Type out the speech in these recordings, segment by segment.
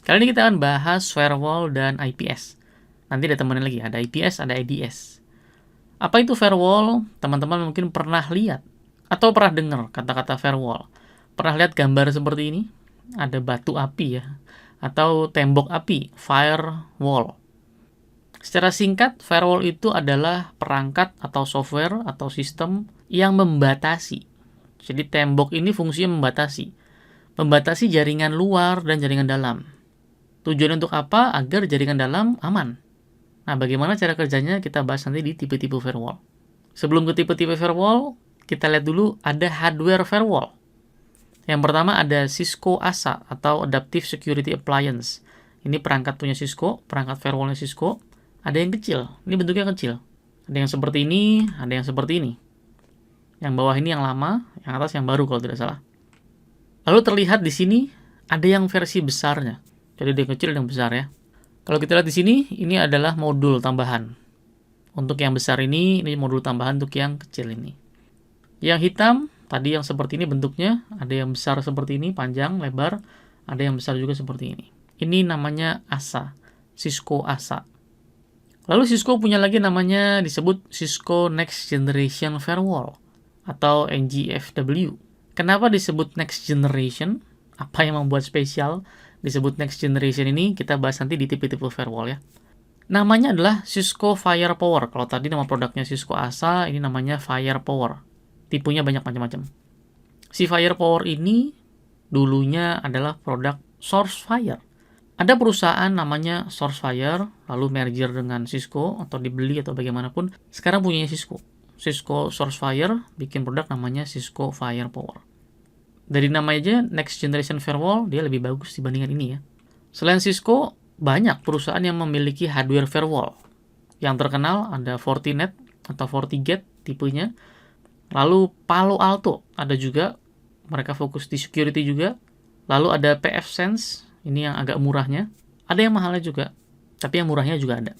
Kali ini kita akan bahas firewall dan IPS. Nanti ada temennya lagi, ada IPS, ada IDS. Apa itu firewall? Teman-teman mungkin pernah lihat atau pernah dengar kata-kata firewall. Pernah lihat gambar seperti ini? Ada batu api ya, atau tembok api, firewall. Secara singkat, firewall itu adalah perangkat atau software atau sistem yang membatasi. Jadi tembok ini fungsinya membatasi jaringan luar dan jaringan dalam. Tujuan untuk apa? Agar jaringan dalam aman. Nah, bagaimana cara kerjanya kita bahas nanti di tipe-tipe firewall. Sebelum ke tipe-tipe firewall, kita lihat dulu ada hardware firewall. Yang pertama ada Cisco ASA atau Adaptive Security Appliance. Ini perangkat punya Cisco, perangkat firewallnya Cisco. Ada yang kecil, ini bentuknya kecil. Ada yang seperti ini, ada yang seperti ini. Yang bawah ini yang lama, yang atas yang baru kalau tidak salah. Lalu terlihat di sini ada yang versi besarnya. Jadi ada yang kecil dan yang besar ya. Kalau kita lihat di sini, ini adalah modul tambahan. Untuk yang besar ini modul tambahan untuk yang kecil ini. Yang hitam, tadi yang seperti ini bentuknya, ada yang besar seperti ini, panjang, lebar, ada yang besar juga seperti ini. Ini namanya ASA, Cisco ASA. Lalu Cisco punya lagi namanya disebut Cisco Next Generation Firewall atau NGFW. Kenapa disebut Next Generation? Apa yang membuat spesial disebut Next Generation ini? Kita bahas nanti di tipe-tipe firewall ya. Namanya adalah Cisco Firepower. Kalau tadi nama produknya Cisco ASA, ini namanya Firepower. Tipenya banyak macam-macam. Si Firepower ini dulunya adalah produk SourceFire. Ada perusahaan namanya SourceFire, lalu merger dengan Cisco atau dibeli atau bagaimanapun. Sekarang punya Cisco. Cisco SourceFire bikin produk namanya Cisco Firepower. Dari nama aja Next Generation Firewall, dia lebih bagus dibandingkan ini ya. Selain Cisco, banyak perusahaan yang memiliki hardware firewall. Yang terkenal ada Fortinet atau FortiGate tipenya. Lalu Palo Alto ada juga, mereka fokus di security juga. Lalu ada pfSense, ini yang agak murahnya. Ada yang mahalnya juga, tapi yang murahnya juga ada.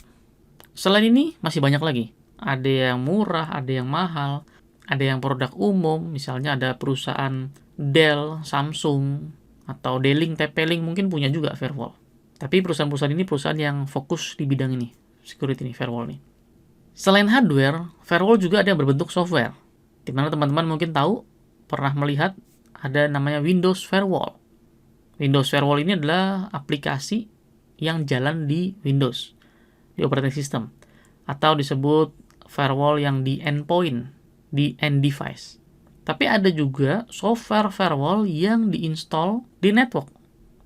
Selain ini masih banyak lagi. Ada yang murah, ada yang mahal, ada yang produk umum, misalnya ada perusahaan Dell, Samsung, atau D-Link, TP-Link mungkin punya juga firewall. Tapi perusahaan-perusahaan ini perusahaan yang fokus di bidang ini, security ini, firewall ini. Selain hardware, firewall juga ada yang berbentuk software. Di mana teman-teman mungkin tahu, pernah melihat ada namanya Windows Firewall. Windows Firewall ini adalah aplikasi yang jalan di Windows, di operating system, atau disebut firewall yang di endpoint, di end device. Tapi ada juga software firewall yang diinstal di network.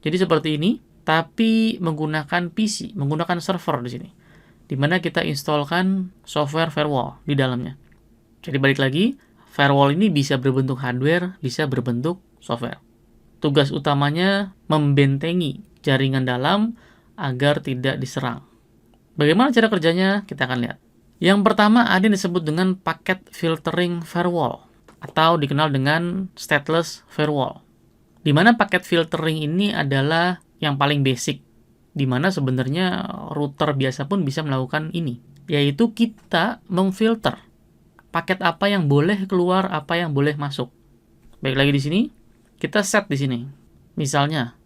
Jadi seperti ini, tapi menggunakan PC, menggunakan server di sini, di mana kita installkan software firewall di dalamnya. Jadi balik lagi, firewall ini bisa berbentuk hardware, bisa berbentuk software. Tugas utamanya membentengi jaringan dalam agar tidak diserang. Bagaimana cara kerjanya? Kita akan lihat. Yang pertama ada yang disebut dengan packet filtering firewall atau dikenal dengan stateless firewall. Di mana packet filtering ini adalah yang paling basic, di mana sebenarnya router biasa pun bisa melakukan ini, yaitu kita memfilter paket apa yang boleh keluar, apa yang boleh masuk. Baik lagi di sini, kita set di sini. Misalnya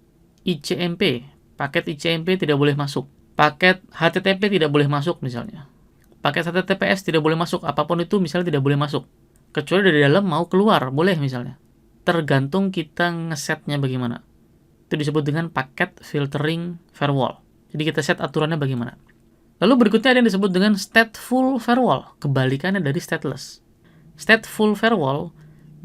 ICMP, paket ICMP tidak boleh masuk. Paket HTTP tidak boleh masuk misalnya. Paket HTTPS tidak boleh masuk, apapun itu misalnya tidak boleh masuk. Kecuali dari dalam mau keluar, boleh misalnya. Tergantung kita ngesetnya bagaimana. Itu disebut dengan packet filtering firewall. Jadi kita set aturannya bagaimana. Lalu berikutnya ada yang disebut dengan stateful firewall. Kebalikannya dari stateless. Stateful firewall,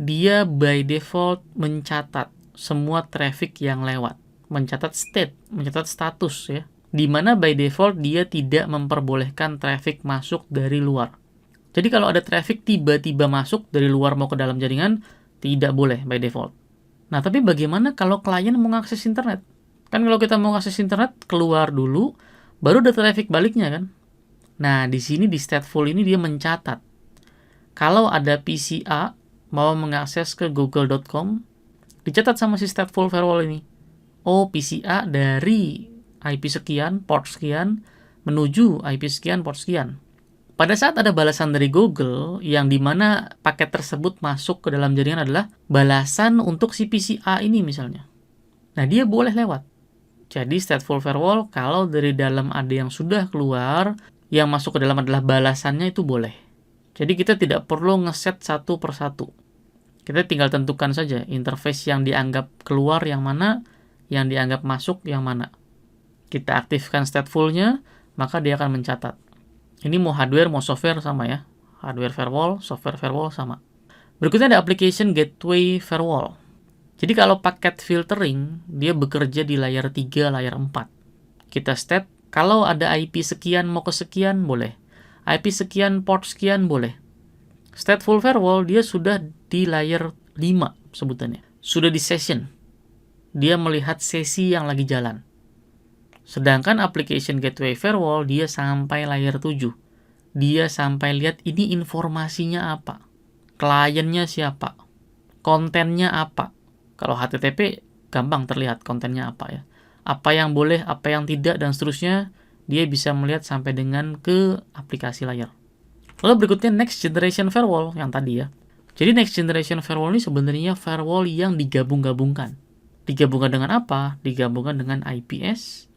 dia by default mencatat semua traffic yang lewat. Mencatat state, mencatat status ya. Di mana by default dia tidak memperbolehkan traffic masuk dari luar. Jadi kalau ada traffic tiba-tiba masuk dari luar mau ke dalam jaringan, tidak boleh by default. Nah, tapi bagaimana kalau klien mau mengakses internet? Kan kalau kita mau mengakses internet, keluar dulu, baru ada traffic baliknya kan? Nah, di sini di stateful ini dia mencatat. Kalau ada PCA mau mengakses ke google.com, dicatat sama si stateful firewall ini. Oh, PCA dari IP sekian, port sekian, menuju IP sekian, port sekian. Pada saat ada balasan dari Google, yang dimana paket tersebut masuk ke dalam jaringan adalah balasan untuk si PCA ini misalnya. Nah, dia boleh lewat. Jadi stateful firewall kalau dari dalam ada yang sudah keluar, yang masuk ke dalam adalah balasannya itu boleh. Jadi kita tidak perlu ngeset satu per satu. Kita tinggal tentukan saja interface yang dianggap keluar yang mana, yang dianggap masuk yang mana. Kita aktifkan stateful-nya, maka dia akan mencatat. Ini mau hardware, mau software sama ya. Hardware firewall, software firewall sama. Berikutnya ada application gateway firewall. Jadi kalau paket filtering, dia bekerja di layer 3, layer 4. Kita state, kalau ada IP sekian mau ke sekian, boleh. IP sekian, port sekian, boleh. Stateful firewall, dia sudah di layer 5 sebutannya. Sudah di session. Dia melihat sesi yang lagi jalan. Sedangkan application gateway firewall, dia sampai layer 7. Dia sampai lihat ini informasinya apa. Kliennya siapa. Kontennya apa. Kalau HTTP, gampang terlihat kontennya apa ya. Apa yang boleh, apa yang tidak, dan seterusnya, dia bisa melihat sampai dengan ke aplikasi layer. Lalu berikutnya next generation firewall, yang tadi ya. Jadi next generation firewall ini sebenarnya firewall yang digabung-gabungkan. Digabungkan dengan apa? Digabungkan dengan IPS,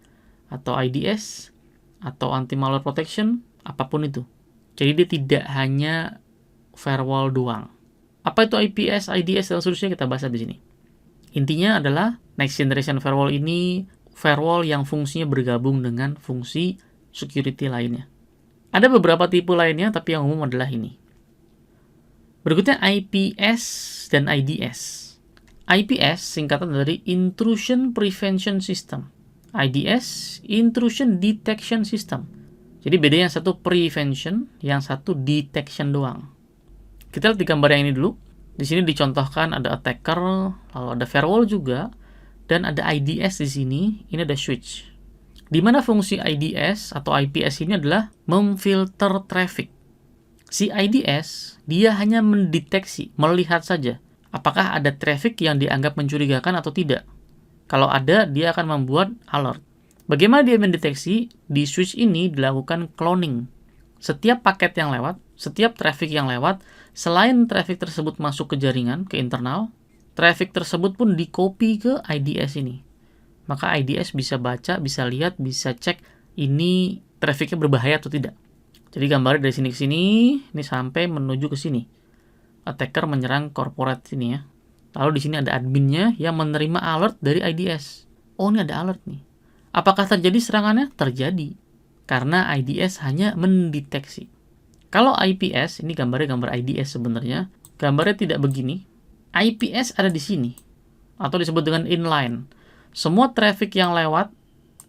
atau IDS, atau anti-malware protection, apapun itu. Jadi dia tidak hanya firewall doang. Apa itu IPS, IDS, dan seterusnya kita bahas di sini. Intinya adalah next generation firewall ini firewall yang fungsinya bergabung dengan fungsi security lainnya. Ada beberapa tipe lainnya, tapi yang umum adalah ini. Berikutnya IPS dan IDS. IPS singkatan dari Intrusion Prevention System. IDS, Intrusion Detection System. Jadi beda, yang satu prevention, yang satu detection doang. Kita lihat di gambar yang ini dulu. Di sini dicontohkan ada attacker, lalu ada firewall juga, dan ada IDS di sini. Ini ada switch. Di mana fungsi IDS atau IPS ini adalah memfilter traffic. Si IDS, dia hanya mendeteksi, melihat saja apakah ada traffic yang dianggap mencurigakan atau tidak. Kalau ada, dia akan membuat alert. Bagaimana dia mendeteksi? Di switch ini dilakukan cloning. Setiap paket yang lewat, setiap traffic yang lewat, selain traffic tersebut masuk ke jaringan, ke internal, traffic tersebut pun di-copy ke IDS ini. Maka IDS bisa baca, bisa lihat, bisa cek ini trafficnya berbahaya atau tidak. Jadi gambarnya dari sini ke sini, ini sampai menuju ke sini. Attacker menyerang corporate sini ya. Lalu di sini ada adminnya yang menerima alert dari IDS. Oh, ini ada alert nih. Apakah terjadi serangannya? Terjadi. Karena IDS hanya mendeteksi. Kalau IPS, ini gambarnya gambar IDS sebenarnya. Gambarnya tidak begini. IPS ada di sini. Atau disebut dengan inline. Semua traffic yang lewat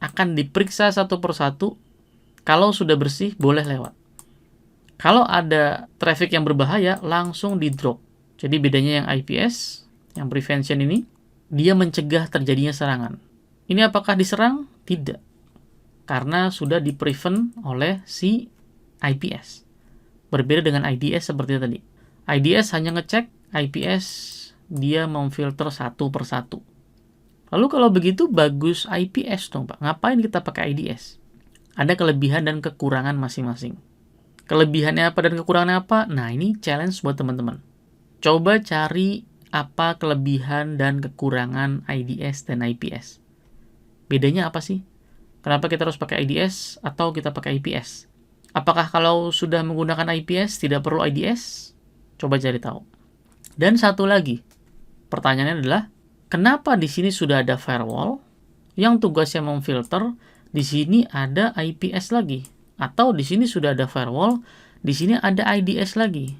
akan diperiksa satu persatu. Kalau sudah bersih, boleh lewat. Kalau ada traffic yang berbahaya, langsung di-drop. Jadi bedanya yang IPS, yang prevention ini, dia mencegah terjadinya serangan. Ini apakah diserang? Tidak. Karena sudah di-prevent oleh si IPS. Berbeda dengan IDS seperti tadi. IDS hanya ngecek, IPS dia memfilter satu persatu. Lalu kalau begitu bagus IPS dong Pak. Ngapain kita pakai IDS? Ada kelebihan dan kekurangan masing-masing. Kelebihannya apa dan kekurangannya apa? Nah, ini challenge buat teman-teman. Coba cari apa kelebihan dan kekurangan IDS dan IPS. Bedanya apa sih? Kenapa kita harus pakai IDS atau kita pakai IPS? Apakah kalau sudah menggunakan IPS tidak perlu IDS? Coba cari tahu. Dan satu lagi, pertanyaannya adalah, kenapa di sini sudah ada firewall yang tugasnya memfilter, di sini ada IPS lagi, atau di sini sudah ada firewall, di sini ada IDS lagi.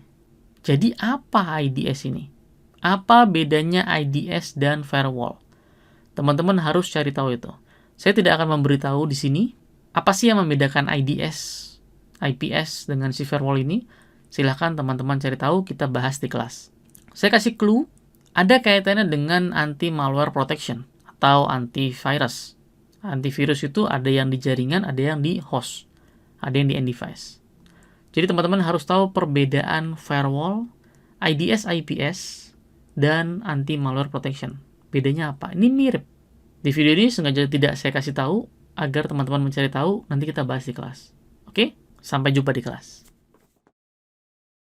Jadi apa IDS ini? Apa bedanya IDS dan firewall? Teman-teman harus cari tahu itu. Saya tidak akan memberitahu di sini apa sih yang membedakan IDS, IPS dengan si firewall ini. Silahkan teman-teman cari tahu, kita bahas di kelas. Saya kasih clue, ada kaitannya dengan anti-malware protection atau antivirus. Antivirus itu ada yang di jaringan, ada yang di host, ada yang di end device. Jadi teman-teman harus tahu perbedaan firewall, IDS, IPS, dan anti-malware protection. Bedanya apa? Ini mirip. Di video ini sengaja tidak saya kasih tahu, agar teman-teman mencari tahu, nanti kita bahas di kelas. Oke? Sampai jumpa di kelas.